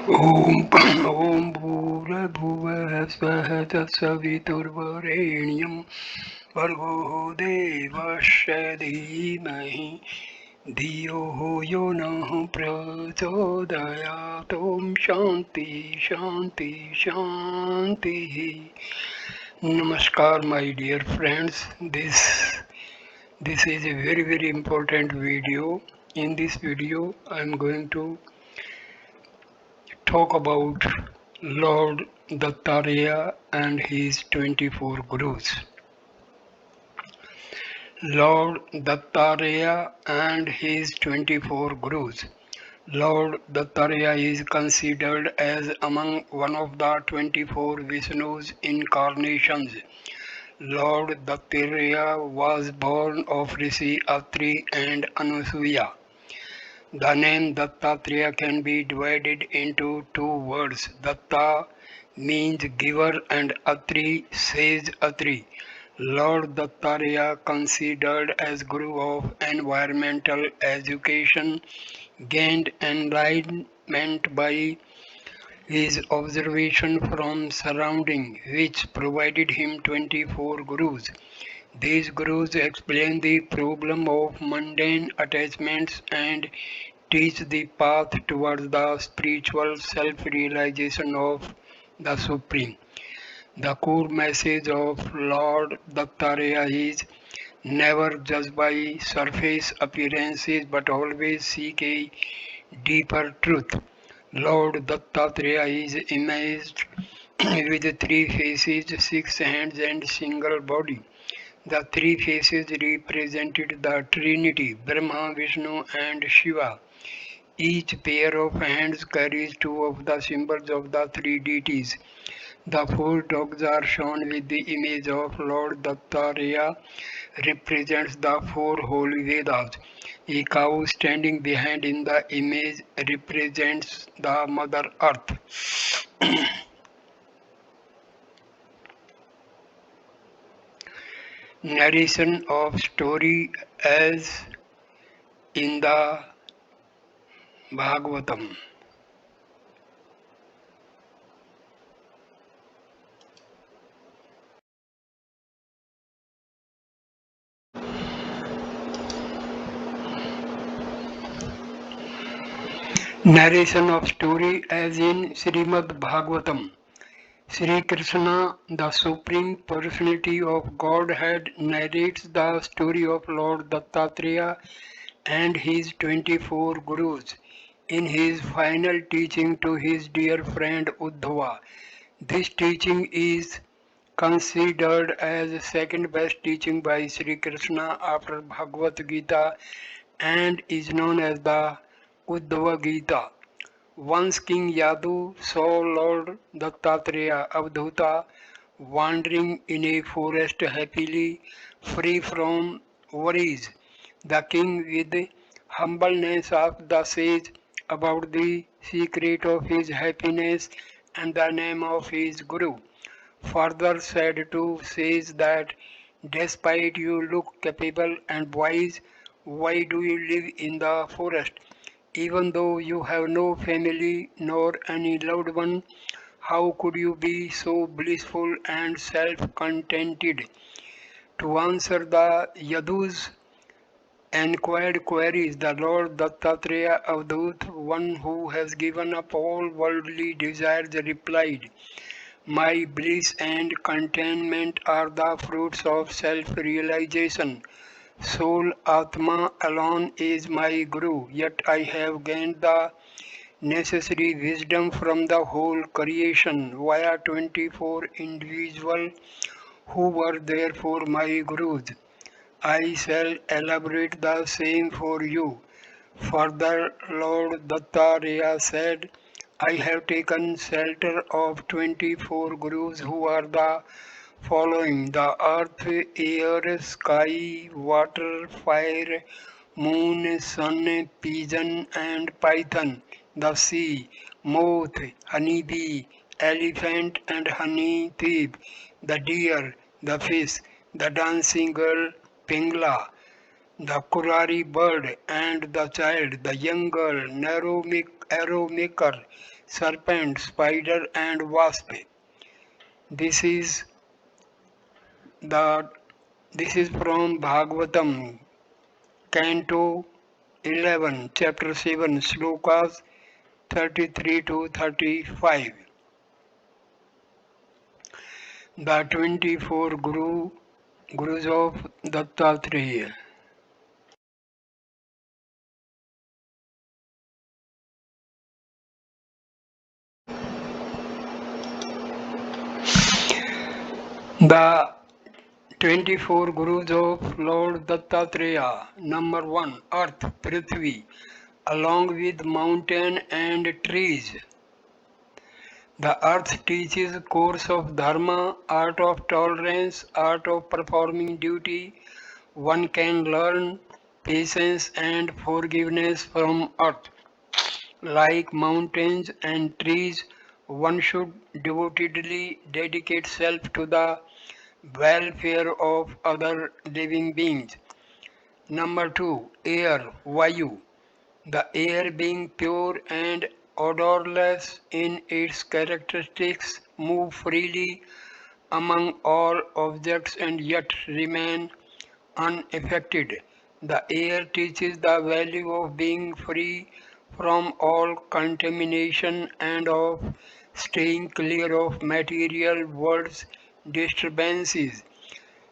Om Om Bhurabhuva Svah Tatsaviturbharenyam Bhargo Devasya Dhimahi Dhiyo Yo Nah Prachodayat. Om Shanti Shanti Shanti. Namaskar, my dear friends. This is a very important video. In this video, I am going to talk about Lord Dattatreya and his 24 Gurus. Lord Dattatreya and his 24 Gurus. Lord Dattatreya is considered as among one of the 24 Vishnu's incarnations. Lord Dattatreya was born of Rishi Atri and Anusuya. The name Dattatreya can be divided into two words. Datta means giver and Atri says Atri. Lord Dattatreya, considered as Guru of environmental education, gained enlightenment by his observation from surrounding, which provided him 24 gurus. These gurus explain the problem of mundane attachments and teach the path towards the spiritual self-realization of the Supreme. The core message of Lord Dattatreya is never judge by surface appearances but always seek a deeper truth. Lord Dattatreya is imaged with three faces, six hands and single body. The three faces represented the Trinity, Brahma, Vishnu and Shiva. Each pair of hands carries two of the symbols of the three deities. The four dogs are shown with the image of Lord Dattatreya, represents the four holy Vedas. A cow standing behind in the image represents the Mother Earth. Narration of story as in the Bhagavatam. Narration of story as in Srimad Bhagavatam. Sri Krishna, the Supreme Personality of Godhead, narrates the story of Lord Dattatreya and his 24 Gurus in his final teaching to his dear friend Uddhava. This teaching is considered as second best teaching by Sri Krishna after Bhagavad Gita and is known as the Uddhava Gita. Once King Yadu saw Lord Dattatreya Avadhuta wandering in a forest happily, free from worries. The king, with humbleness, asked the sage about the secret of his happiness and the name of his guru. Further said to sage that despite you look capable and wise, why do you live in the forest? Even though you have no family nor any loved one, how could you be so blissful and self-contented? To answer the Yadu's enquired queries, the Lord Dattatreya Avadhut, one who has given up all worldly desires, replied, my bliss and contentment are the fruits of self-realization. Soul Atma alone is my Guru, yet I have gained the necessary wisdom from the whole creation via 24 individuals who were therefore my Gurus. I shall elaborate the same for you. Further, Lord Dattatreya said, I have taken shelter of 24 Gurus who are the following: the earth, air, sky, water, fire, moon, sun, pigeon and python, the sea, moth, honeybee, elephant and honey thief, the deer, the fish, the dancing girl, Pingla, the Kurari bird and the child, the young girl, arrow maker, serpent, spider, and wasp. This is the this is from Bhagavatam, Canto 11, Chapter 7, Slokas 33 to 35. The 24 Gurus of Dattatreya. The 24 Gurus of Lord Dattatreya. Number 1. Earth, Prithvi, along with mountain and trees. The earth teaches course of dharma, art of tolerance, art of performing duty. One can learn patience and forgiveness from earth. Like mountains and trees, one should devotedly dedicate self to the welfare of other living beings. Number 2. Air, Vayu. The air being pure and odorless in its characteristics move freely among all objects and yet remain unaffected. The air teaches the value of being free from all contamination and of staying clear of material world's disturbances.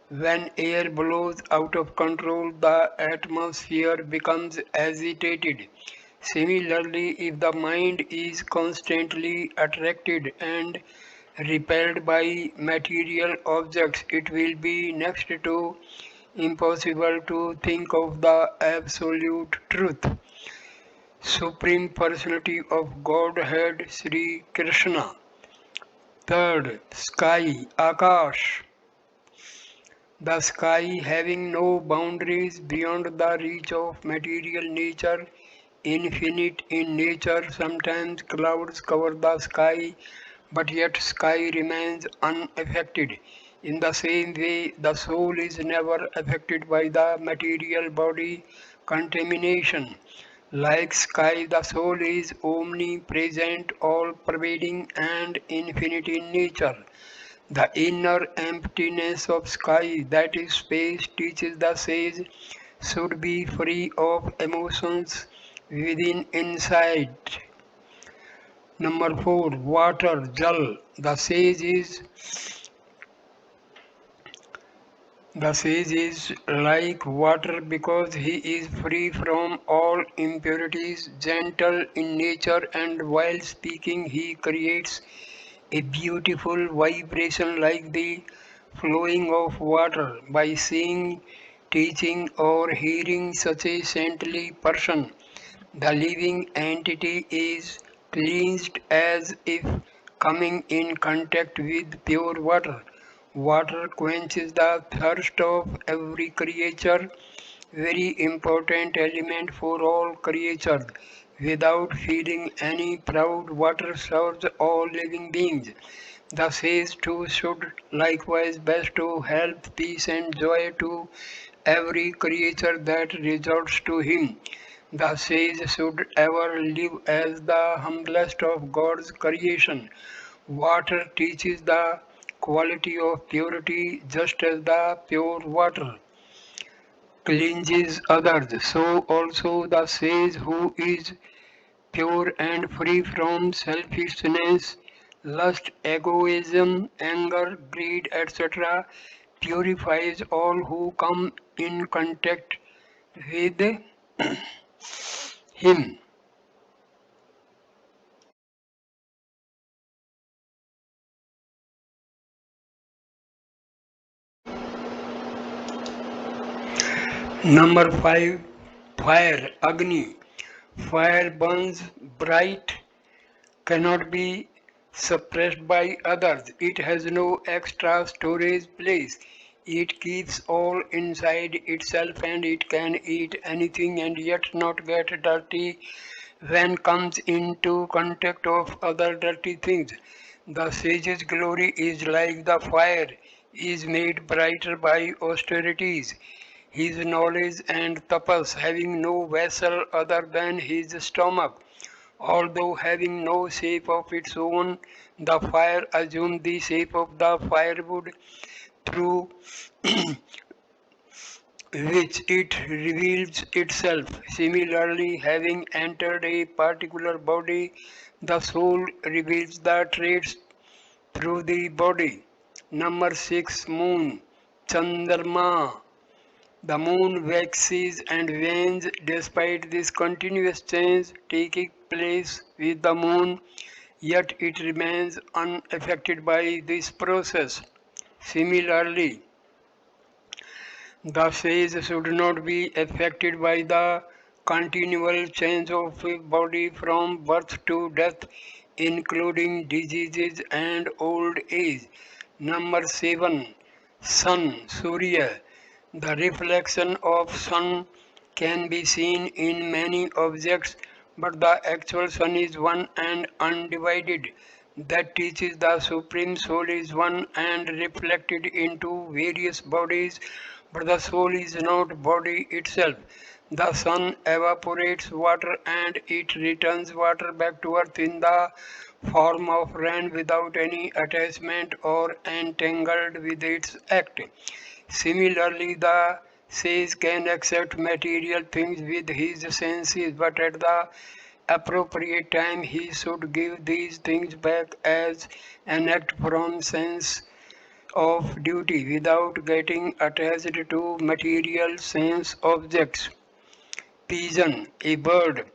When air blows out of control, the atmosphere becomes agitated. Similarly, if the mind is constantly attracted and repelled by material objects, it will be next to impossible to think of the absolute truth. Supreme Personality of Godhead Sri Krishna. Third, sky, Akash. The sky having no boundaries beyond the reach of material nature, infinite in nature, sometimes clouds cover the sky, but yet sky remains unaffected. In the same way, the soul is never affected by the material body contamination. Like sky, the soul is omnipresent, all pervading, and infinite in nature. The inner emptiness of sky, that is space, teaches the sage should be free of emotions within inside. Number 4. Water, Jal. The sage is like water because he is free from all impurities, gentle in nature, and while speaking he creates a beautiful vibration like the flowing of water. By seeing, teaching, or hearing such a saintly person, the living entity is cleansed as if coming in contact with pure water. Water quenches the thirst of every creature, very important element for all creatures. Without feeling any proud, water serves all living beings. The sage too should likewise best to help, peace, and joy to every creature that resorts to him. The sage should ever live as the humblest of God's creation. Water teaches the quality of purity just as the pure water cleanses others. So also the sage who is pure and free from selfishness, lust, egoism, anger, greed, etc., purifies all who come in contact with him. Number 5. Fire, Agni. Fire burns bright, cannot be suppressed by others. It has no extra storage place. It keeps all inside itself and it can eat anything and yet not get dirty when comes into contact of other dirty things. The sage's glory is like the fire, is made brighter by austerities. his knowledge and tapas, having no vessel other than his stomach. Although having no shape of its own, the fire assumed the shape of the firewood through which it reveals itself. Similarly, having entered a particular body, the soul reveals the traits through the body. Number 6. Moon. Chandrama. The moon waxes and wanes despite this continuous change taking place with the moon, yet it remains unaffected by this process. Similarly, the sage should not be affected by the continual change of a body from birth to death, including diseases and old age. Number 7. Sun, Surya. The reflection of sun can be seen in many objects, but the actual sun is one and undivided. That teaches the Supreme Soul is one and reflected into various bodies, but the soul is not body itself. The sun evaporates water and it returns water back to earth in the form of rain without any attachment or entangled with its act. Similarly, the sage can accept material things with his senses, but at the appropriate time he should give these things back as an act from sense of duty without getting attached to material sense objects. Pigeon, a bird.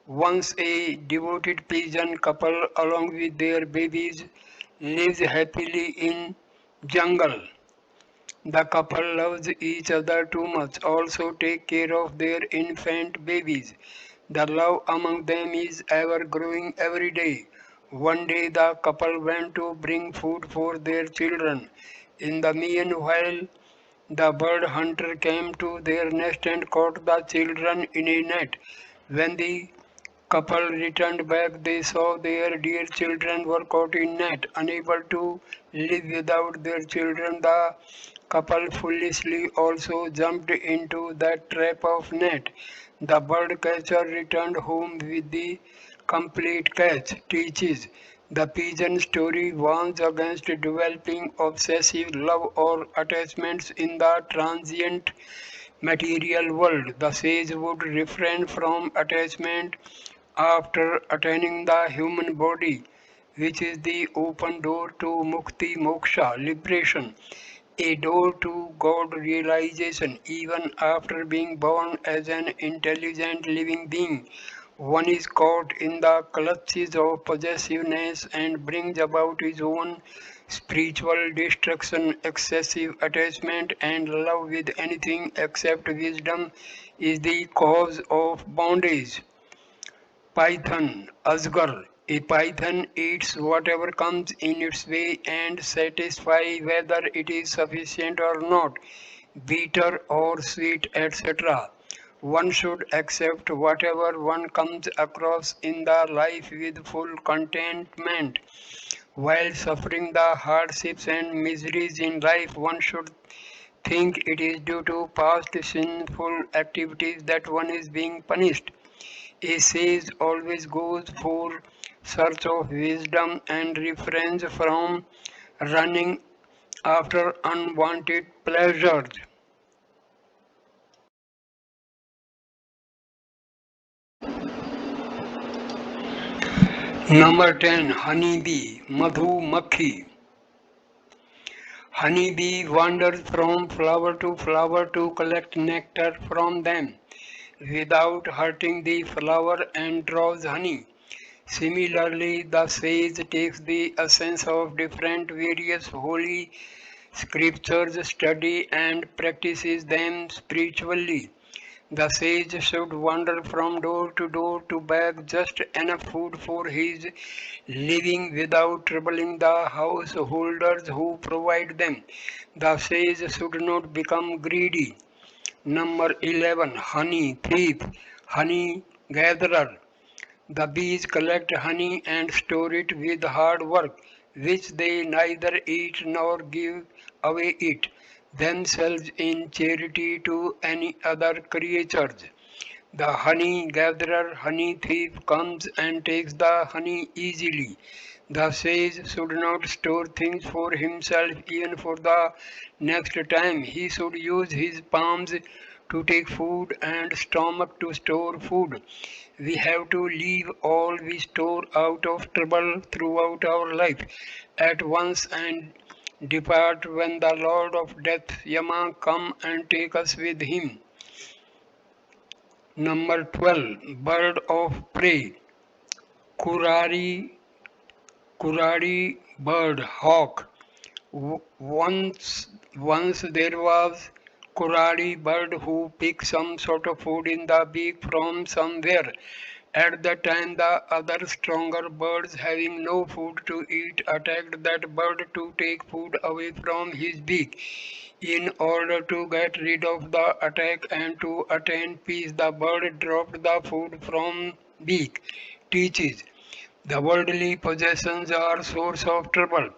Once a devoted pigeon couple along with their babies lives happily in jungle. The couple loves each other too much, also take care of their infant babies. The love among them is ever growing every day. One day the couple went to bring food for their children. In the meanwhile, the bird hunter came to their nest and caught the children in a net. When the couple returned back, they saw their dear children were caught in net, unable to live without their children. The couple foolishly also jumped into that trap of net. The bird catcher returned home with the complete catch. Teaches the pigeon story warns against developing obsessive love or attachments in the transient material world. The sage would refrain from attachment after attaining the human body, which is the open door to mukti moksha, liberation, a door to God realization. Even after being born as an intelligent living being, one is caught in the clutches of possessiveness and brings about his own spiritual destruction. Excessive attachment and love with anything except wisdom is the cause of bondage. Python, Asgar. A python eats whatever comes in its way and satisfies whether it is sufficient or not, bitter or sweet, etc. One should accept whatever one comes across in the life with full contentment. While suffering the hardships and miseries in life, one should think it is due to past sinful activities that one is being punished. A sage always goes for search of wisdom and refrains from running after unwanted pleasures. Number 10. Honeybee, Madhu Makhi. Honeybee wanders from flower to flower to collect nectar from them without hurting the flower and draws honey. Similarly, the sage takes the essence of different various holy scriptures, study and practices them spiritually. The sage should wander from door to beg just enough food for his living without troubling the householders who provide them. The sage should not become greedy. Number 11. Honey thief, honey gatherer. The bees collect honey and store it with hard work, which they neither eat nor give away it. themselves in charity to any other creatures. The honey gatherer, honey thief comes and takes the honey easily. The sage should not store things for himself even for the next time. He should use his palms to take food and stomach to store food. We have to leave all we store out of trouble throughout our life at once and depart when the Lord of Death, Yama, come and take us with him. Number 12. Bird of prey. Kurari, Kurari bird, hawk. Once there was Kurari bird who picked some sort of food in the beak from somewhere. At the time, the other stronger birds, having no food to eat, attacked that bird to take food away from his beak. In order to get rid of the attack and to attain peace, the bird dropped the food from beak. Teaches the worldly possessions are source of trouble.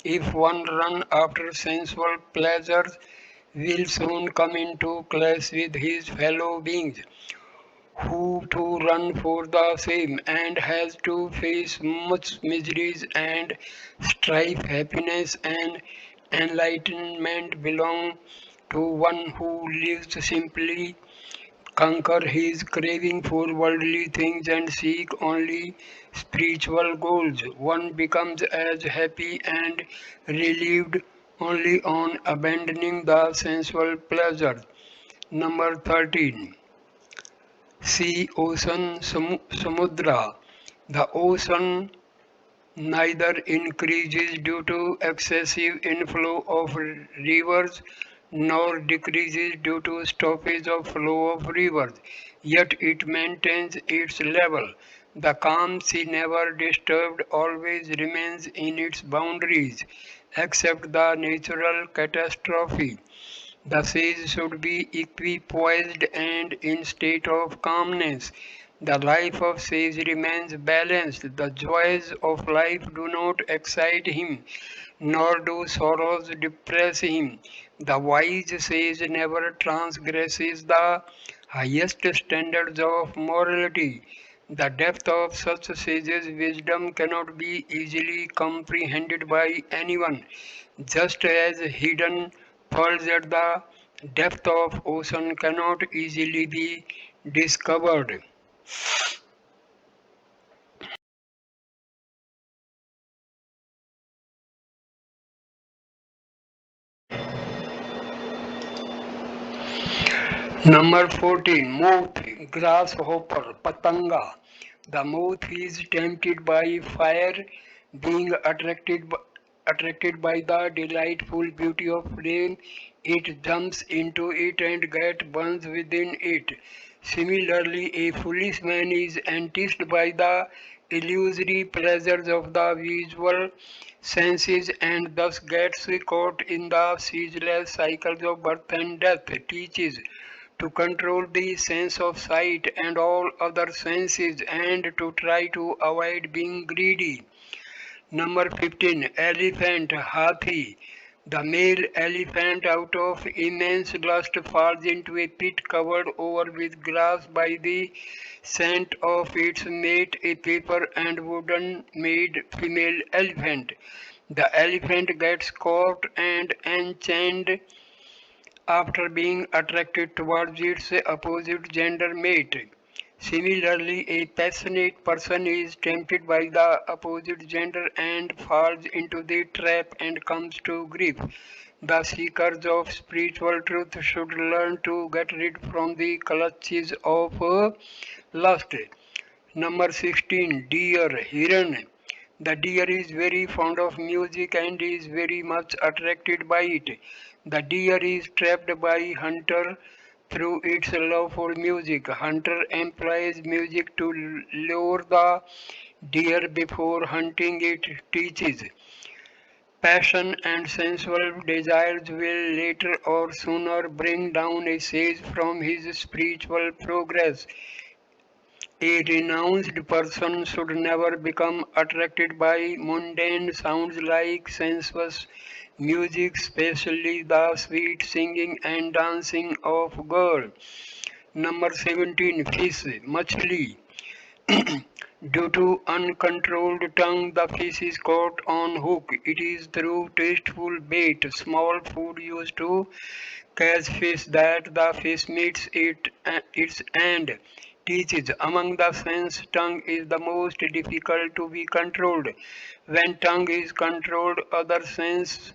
If one run after sensual pleasures, will soon come into clash with his fellow beings who to run for the same and has to face much miseries and strife. Happiness and enlightenment belong to one who lives simply, conquer his craving for worldly things and seek only spiritual goals. One becomes as happy and relieved only on abandoning the sensual pleasures. Number 13. Sea, ocean, samudra. The ocean neither increases due to excessive inflow of rivers nor decreases due to stoppage of flow of rivers, yet it maintains its level. The calm sea, never disturbed, always remains in its boundaries, except the natural catastrophe. The sage should be equipoised and in state of calmness. The life of sage remains balanced. The joys of life do not excite him, nor do sorrows depress him. The wise sage never transgresses the highest standards of morality. The depth of such sages' wisdom cannot be easily comprehended by anyone, just as hidden pearls at the depth of ocean cannot easily be discovered. Number 14. Moth, grasshopper, patanga. The moth is tempted by fire, being attracted by the delightful beauty of flame. It jumps into it and gets burns within it. Similarly, a foolish man is enticed by the illusory pleasures of the visual senses and thus gets caught in the ceaseless cycles of birth and death. Teaches to control the sense of sight and all other senses and to try to avoid being greedy. Number 15. Elephant, Hathi. The male elephant, out of immense lust, falls into a pit covered over with grass by the scent of its mate, a paper and wooden made female elephant. The elephant gets caught and enchained after being attracted towards its opposite gender mate. Similarly, a passionate person is tempted by the opposite gender and falls into the trap and comes to grief. The seekers of spiritual truth should learn to get rid from the clutches of lust. Number 16. Deer, Hiran. The deer is very fond of music and is very much attracted by it. The deer is trapped by hunter through its love for music. Hunter employs music to lure the deer before hunting it. Teaches passion and sensual desires will later or sooner bring down a sage from his spiritual progress. A renounced person should never become attracted by mundane sounds like sensuous Music, especially the sweet singing and dancing of girl. Number 17, fish, machli. Due to uncontrolled tongue, the fish is caught on hook. It is through tasteful bait, small food used to catch fish, that the fish meets its end. Teaches among the sense, tongue is the most difficult to be controlled. When tongue is controlled, other sense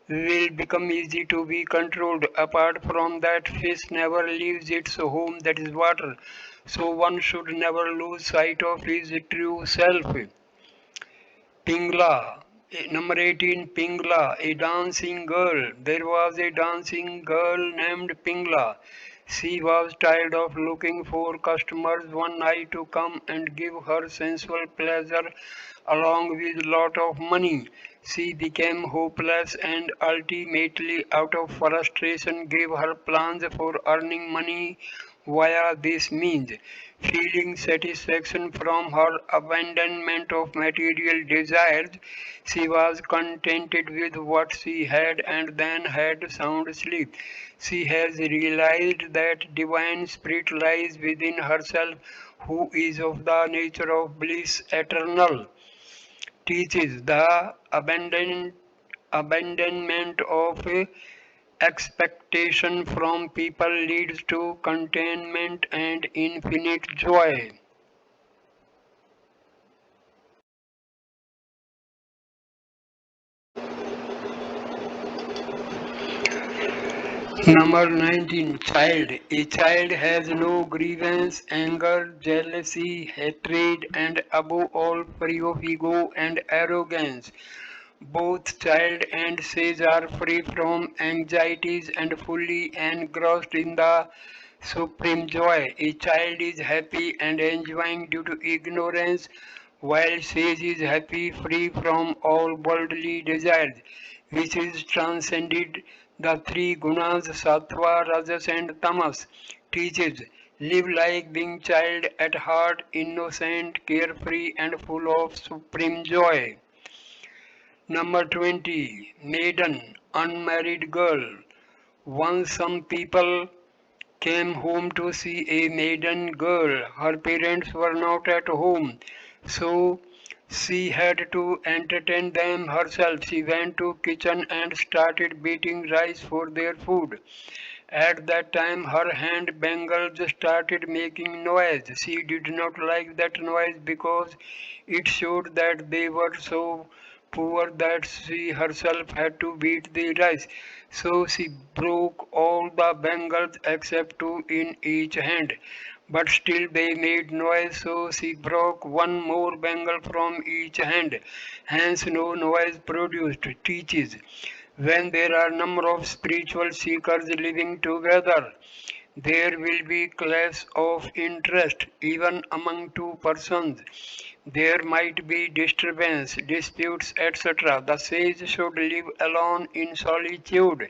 will become easy to be controlled. Apart from that, fish never leaves its home, that is water. So one should never lose sight of his true self. Pingla. Number 18, Pingla, a dancing girl. There was a dancing girl named Pingla. She was tired of looking for customers one night to come and give her sensual pleasure along with lot of money. She became hopeless and ultimately out of frustration gave her plans for earning money via this means. Feeling satisfaction from her abandonment of material desires, she was contented with what she had and then had sound sleep. She has realized that divine spirit lies within herself, who is of the nature of bliss eternal. Teaches the abandonment of expectation from people leads to contentment and infinite joy. Number 19. Child. A child has no grievance, anger, jealousy, hatred, and above all free of ego and arrogance. Both child and sage are free from anxieties and fully engrossed in the supreme joy. A child is happy and enjoying due to ignorance, while sage is happy, free from all worldly desires, which is transcended the three gunas sattva, rajas, and tamas. Teaches live like being child at heart, innocent, carefree, and full of supreme joy. Number 20. Maiden, unmarried girl. Once some people came home to see a maiden girl. Her parents were not at home, so she had to entertain them herself. She went to kitchen and started beating rice for their food. At that time her hand bangles started making noise. She did not like that noise because it showed that they were so poor that she herself had to beat the rice. So she broke all the bangles except two in each hand. But still they made noise, so she broke one more bangle from each hand. Hence no noise produced. Teaches when there are number of spiritual seekers living together, there will be clash of interest even among two persons. There might be disturbance, disputes, etc. The sage should live alone in solitude,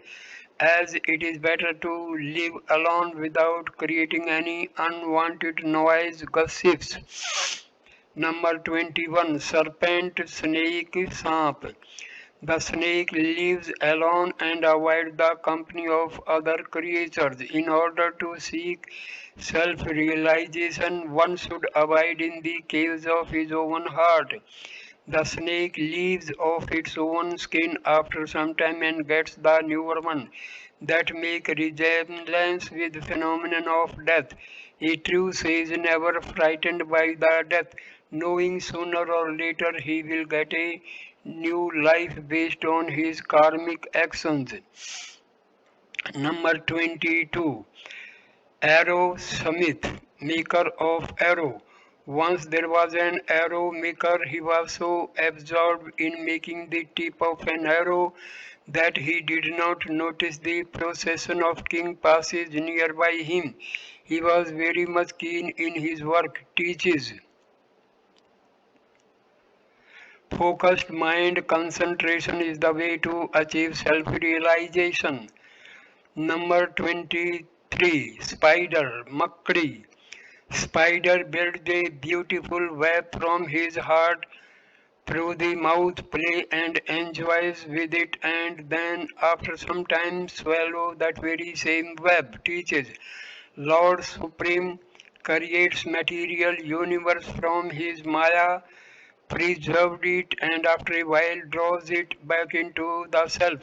as it is better to live alone without creating any unwanted noise, gossips. Number 21. Serpent, snake, Saap. The snake lives alone and avoids the company of other creatures. In order to seek self-realization, one should abide in the caves of his own heart. The snake leaves off its own skin after some time and gets the newer one that make resemblance with the phenomenon of death. A true sage never frightened by the death, knowing sooner or later he will get a new life based on his karmic actions. Number 22. Arrow Smith, maker of arrow. Once there was an arrow maker. He was so absorbed in making the tip of an arrow that he did not notice the procession of king passes nearby him. He was very much keen in his work. Teaches focused mind concentration is the way to achieve self-realization. Number 23. Spider, Makdi. Spider builds a beautiful web from his heart through the mouth, play and enjoys with it, and then after some time swallow that very same web. Teaches Lord Supreme creates material universe from his Maya, preserved it, and after a while draws it back into the self.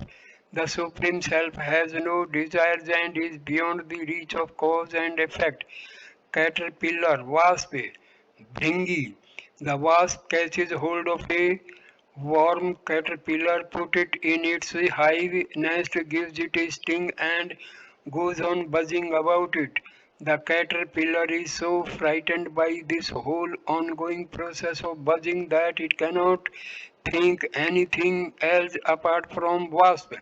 The Supreme Self has no desires and is beyond the reach of cause and effect. Caterpillar, wasp, bringy. The wasp catches hold of a worm caterpillar, put it in its hive nest, gives it a sting, and goes on buzzing about it. The caterpillar is so frightened by this whole ongoing process of buzzing that it cannot think anything else apart from wasp.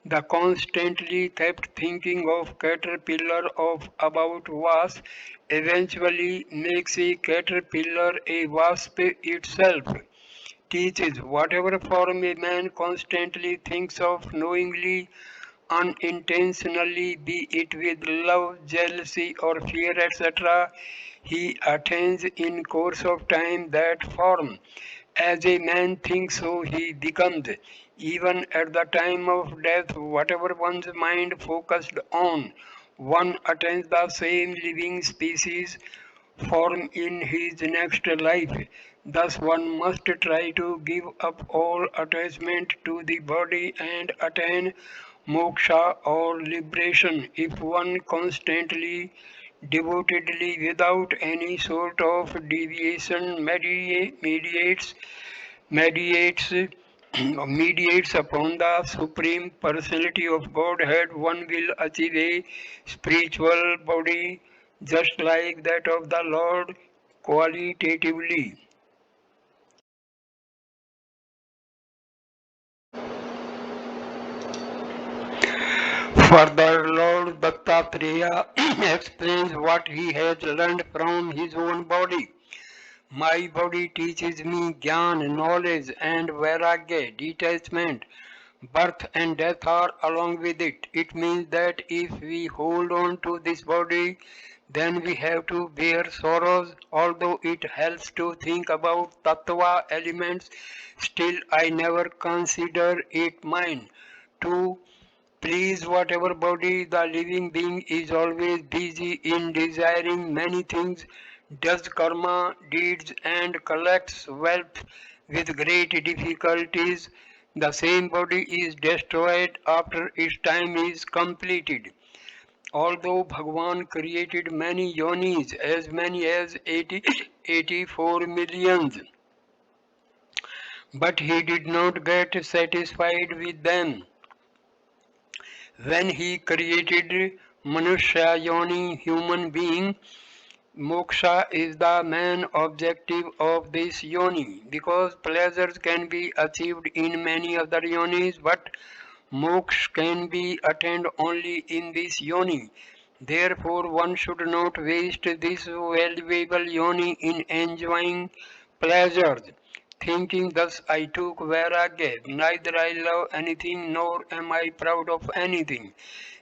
The constantly kept thinking of caterpillar of about wasp eventually makes a caterpillar a wasp itself. Teaches whatever form a man constantly thinks of knowingly, unintentionally, be it with love, jealousy, or fear, etc., he attains in course of time that form. As a man thinks, so he becomes. Even at the time of death, whatever one's mind focused on, one attains the same living species form in his next life. Thus, one must try to give up all attachment to the body and attain moksha or liberation. If one constantly, devotedly, without any sort of deviation, mediates mediates upon the Supreme Personality of Godhead, one will achieve a spiritual body just like that of the Lord qualitatively. Further, Lord Dattatreya explains what he has learned from his own body. My body teaches me jnana, knowledge, and vairagya, detachment. Birth and death are along with it. It means that if we hold on to this body, then we have to bear sorrows. Although it helps to think about tattva elements, still I never consider it mine. To please whatever body, the living being is always busy in desiring many things, does karma, deeds, and collects wealth with great difficulties. The same body is destroyed after its time is completed. Although Bhagwan created many yonis, as many as 84 millions, but he did not get satisfied with them. When he created Manushya Yoni, human being, moksha is the main objective of this yoni, because pleasures can be achieved in many other yonis, but moksha can be attained only in this yoni. Therefore, one should not waste this valuable yoni in enjoying pleasures. Thinking thus, I took vairagya, neither I love anything nor am I proud of anything.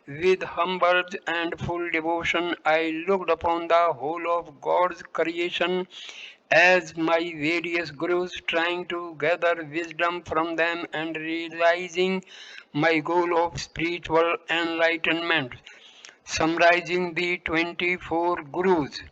With humble and full devotion, I looked upon the whole of God's creation as my various gurus, trying to gather wisdom from them and realizing my goal of spiritual enlightenment. Summarizing the 24 gurus.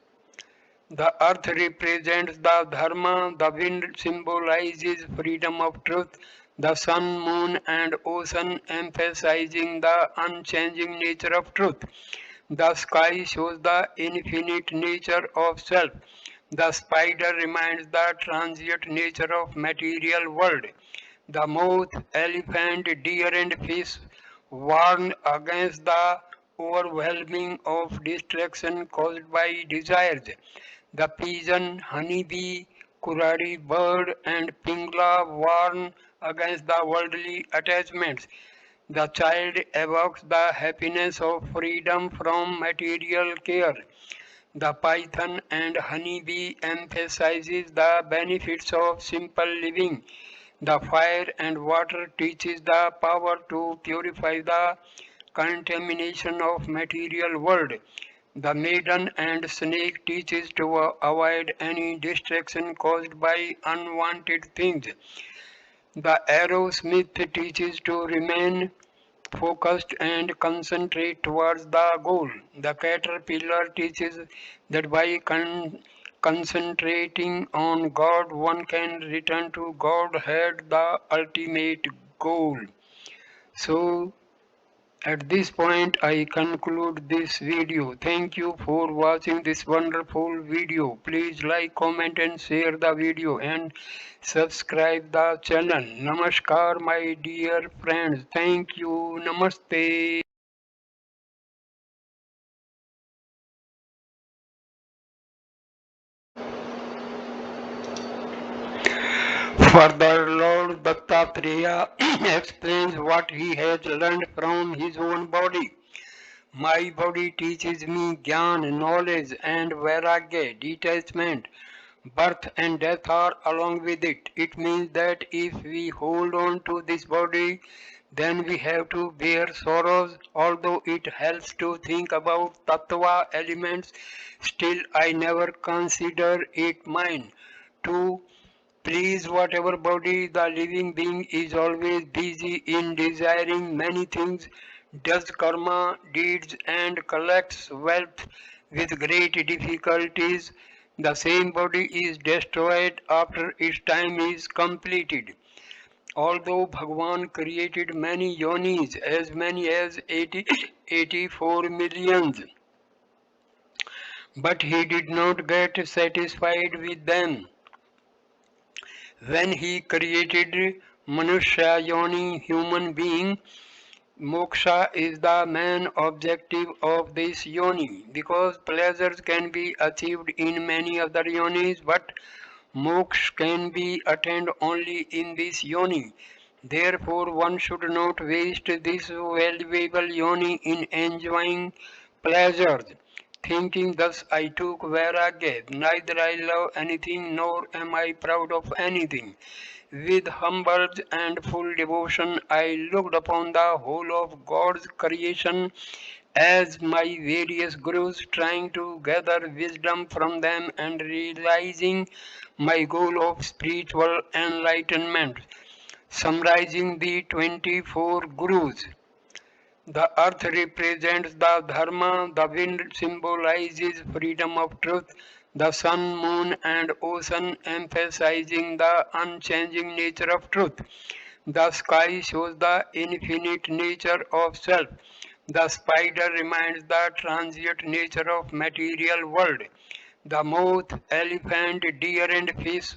The earth represents the dharma, the wind symbolizes freedom of truth, the sun, moon, and ocean emphasizing the unchanging nature of truth. The sky shows the infinite nature of self. The spider reminds the transient nature of material world. The moth, elephant, deer, and fish warn against the overwhelming of distraction caused by desires. The pigeon, honeybee, kurari bird, and pingla warn against the worldly attachments. The child evokes the happiness of freedom from material care. The python and honeybee emphasizes the benefits of simple living. The fire and water teaches the power to purify the contamination of material world. The maiden and snake teaches to avoid any distraction caused by unwanted things. The arrowsmith teaches to remain focused and concentrate towards the goal. The caterpillar teaches that by concentrating on God, one can return to Godhead, the ultimate goal. So, at this point, I conclude this video. Thank you for watching this wonderful video. Please like, comment and share the video and subscribe the channel. Namaskar, my dear friends. Thank you. Namaste. Further, Lord Dattatreya explains what he has learned from his own body. My body teaches me jnana, knowledge, and vairagya, detachment. Birth and death are along with it. It means that if we hold on to this body, then we have to bear sorrows. Although it helps to think about tattva elements, still I never consider it mine. To please whatever body the living being is always busy in desiring many things, does karma, deeds, and collects wealth with great difficulties. The same body is destroyed after its time is completed. Although Bhagwan created many yonis, as many as 84 millions, but he did not get satisfied with them. When he created Manushya Yoni, human being, moksha is the main objective of this yoni, because pleasures can be achieved in many other yonis, but moksha can be attained only in this yoni. Therefore, one should not waste this valuable yoni in enjoying pleasures. Thinking thus, I took vairagya, neither I love anything nor am I proud of anything. With humble and full devotion, I looked upon the whole of God's creation as my various gurus, trying to gather wisdom from them and realizing my goal of spiritual enlightenment. Summarizing the 24 gurus. The earth represents the dharma, the wind symbolizes freedom of truth, the sun, moon, and ocean emphasizing the unchanging nature of truth. The sky shows the infinite nature of self. The spider reminds the transient nature of material world. The moth, elephant, deer, and fish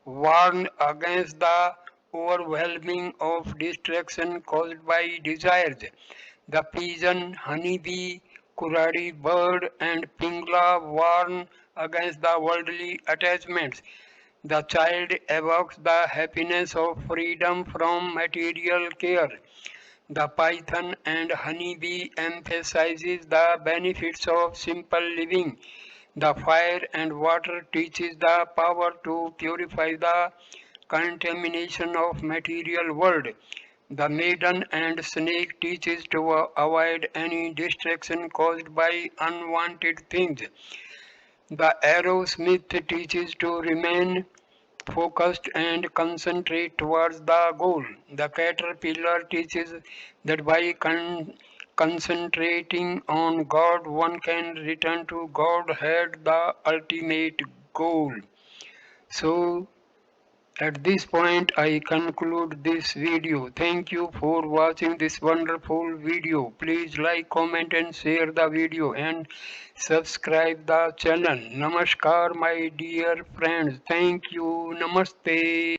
warn against the overwhelming of distraction caused by desires. The pigeon, honeybee, kuradi bird, and pingla warn against the worldly attachments. The child evokes the happiness of freedom from material care. The python and honeybee emphasizes the benefits of simple living. The fire and water teaches the power to purify the contamination of material world. The maiden and snake teaches to avoid any distraction caused by unwanted things. The arrowsmith teaches to remain focused and concentrate towards the goal. The caterpillar teaches that by concentrating on God, one can return to Godhead, the ultimate goal. So, at this point, I conclude this video. Thank you for watching this wonderful video. Please like, comment and share the video and subscribe the channel. Namaskar, my dear friends. Thank you. Namaste.